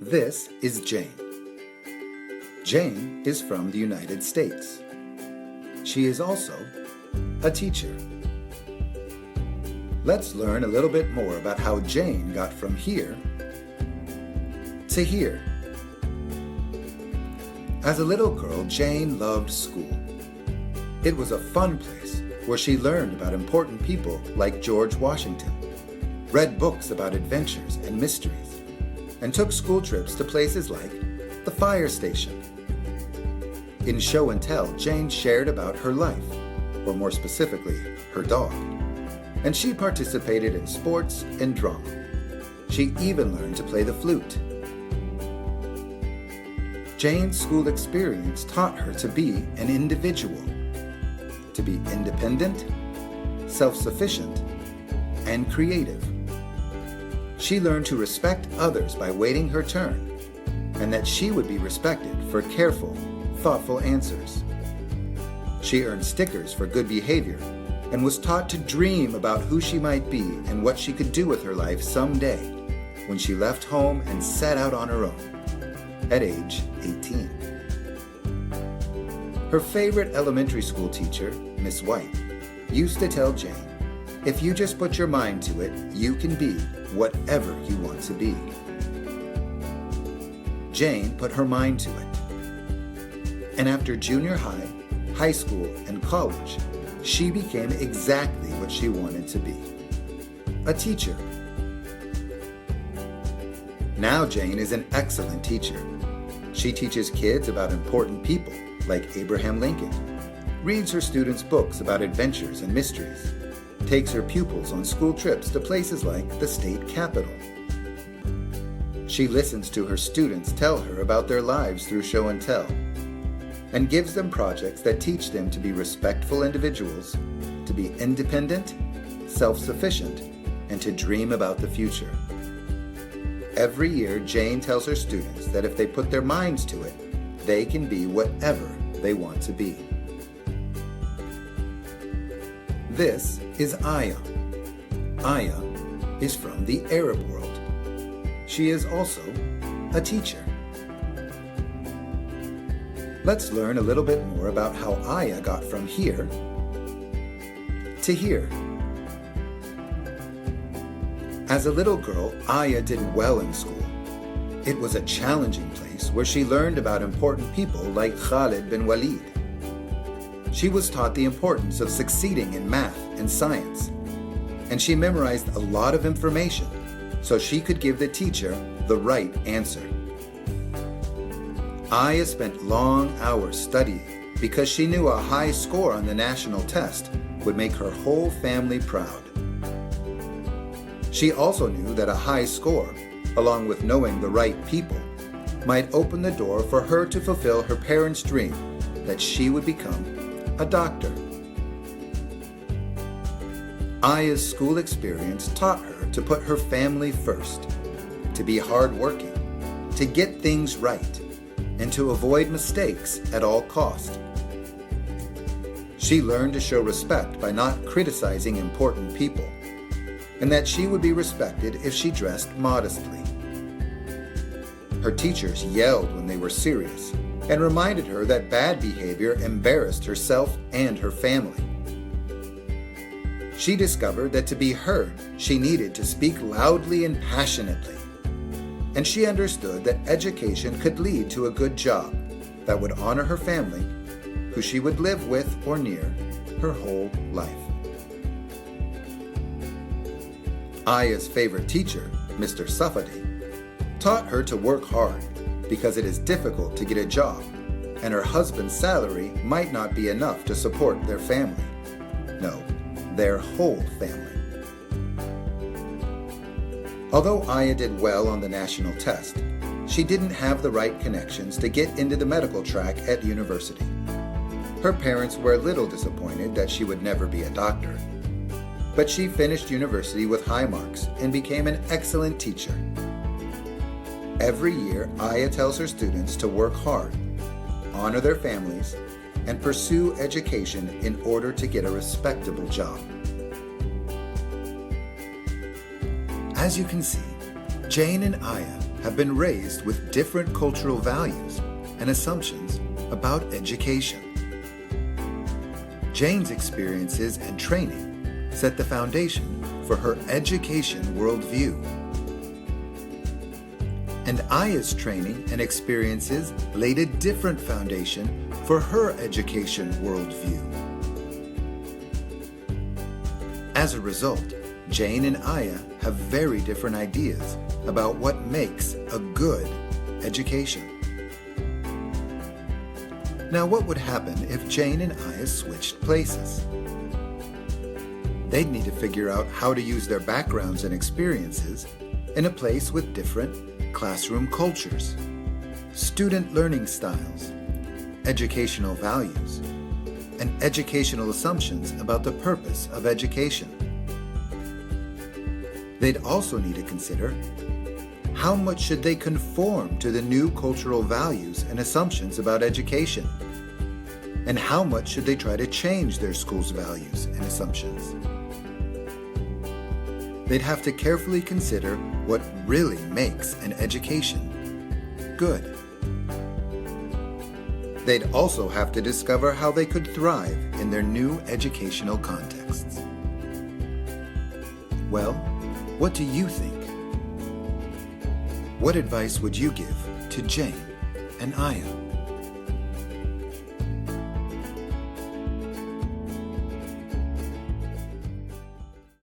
This is Jane. Jane is from the United States. She is also a teacher. Let's learn a little bit more about how Jane got from here to here. As a little girl, Jane loved school. It was a fun place where she learned about important people like George Washington, read books about adventures and mysteries, and took school trips to places like the fire station. In Show and Tell, Jane shared about her life, or more specifically, her dog, and she participated in sports and drama. She even learned to play the flute. Jane's school experience taught her to be an individual, to be independent, self-sufficient, and creative. She learned to respect others by waiting her turn, and that she would be respected for careful, thoughtful answers. She earned stickers for good behavior and was taught to dream about who she might be and what she could do with her life someday when she left home and set out on her own at age 18. Her favorite elementary school teacher, Miss White, used to tell Jane, if you just put your mind to it, you can be whatever you want to be. Jane put her mind to it. And after junior high, high school, and college, she became exactly what she wanted to be: a teacher. Now Jane is an excellent teacher. She teaches kids about important people like Abraham Lincoln, reads her students books about adventures and mysteries, takes her pupils on school trips to places like the state capitol. She listens to her students tell her about their lives through Show and Tell, and gives them projects that teach them to be respectful individuals, to be independent, self-sufficient, and to dream about the future. Every year, Jane tells her students that if they put their minds to it, they can be whatever they want to be. This is Aiya. Aiya is from the Arab world. She is also a teacher. Let's learn a little bit more about how Aiya got from here to here. As a little girl, Aiya did well in school. It was a challenging place where she learned about important people like Khalid bin Walid. She was taught the importance of succeeding in math and science, and she memorized a lot of information so she could give the teacher the right answer. Aiya spent long hours studying because she knew a high score on the national test would make her whole family proud. She also knew that a high score, along with knowing the right people, might open the door for her to fulfill her parents' dream that she would become a doctor. Aiya's school experience taught her to put her family first, to be hardworking, to get things right, and to avoid mistakes at all cost. She learned to show respect by not criticizing important people, and that she would be respected if she dressed modestly. Her teachers yelled when they were serious and reminded her that bad behavior embarrassed herself and her family. She discovered that to be heard, she needed to speak loudly and passionately. And she understood that education could lead to a good job that would honor her family, who she would live with or near her whole life. Aiya's favorite teacher, Mr. Safadi, taught her to work hard because it is difficult to get a job, and her husband's salary might not be enough to support their family. No, their whole family. Although Aiya did well on the national test, she didn't have the right connections to get into the medical track at university. Her parents were a little disappointed that she would never be a doctor, but she finished university with high marks and became an excellent teacher. Every year, Aiya tells her students to work hard, honor their families, and pursue education in order to get a respectable job. As you can see, Jane and Aiya have been raised with different cultural values and assumptions about education. Jane's experiences and training set the foundation for her education worldview. And Aiya's training and experiences laid a different foundation for her education worldview. As a result, Jane and Aiya have very different ideas about what makes a good education. Now, what would happen if Jane and Aiya switched places? They'd need to figure out how to use their backgrounds and experiences in a place with different classroom cultures, student learning styles, educational values, and educational assumptions about the purpose of education. They'd also need to consider how much should they conform to the new cultural values and assumptions about education, and how much should they try to change their school's values and assumptions. They'd have to carefully consider what really makes an education good. They'd also have to discover how they could thrive in their new educational contexts. Well, what do you think? What advice would you give to Jane and Aiya?